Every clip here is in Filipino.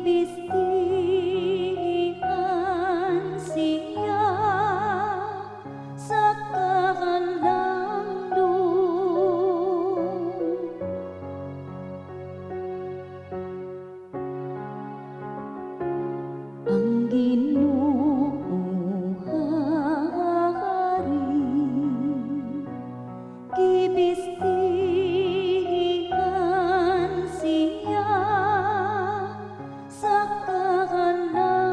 gibistihan siya sa kahalandong. Ang Ginoo hari gibistihan siya sa kahalandong.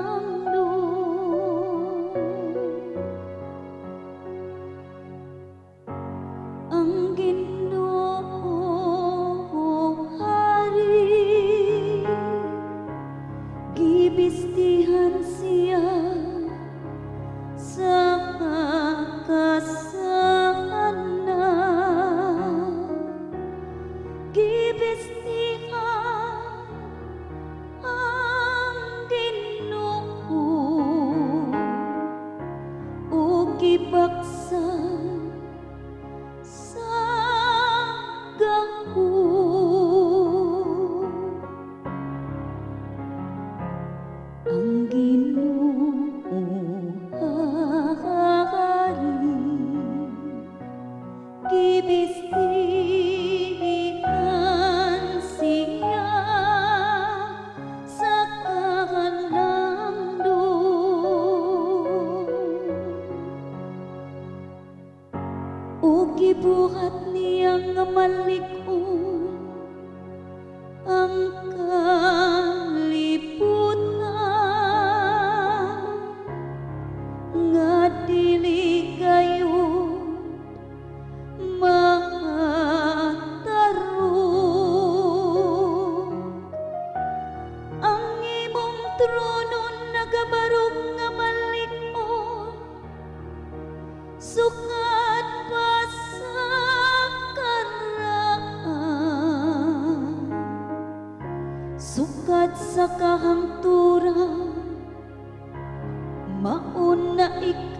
Ang Ginoo hari gibistihan siya sa kasanan. Gibistihan ang Ginoo o gibaksan sa gahu. Ang Ginoo hari gibistihan siya sa kahalandong. O gibuhat niya nga malig-on ang kalibutan, nga dili gayud matarong. Ang imong trono nagabarog nga malig-on, sukat pa sa karaan, sukat sa kahangturan, maun na ikaw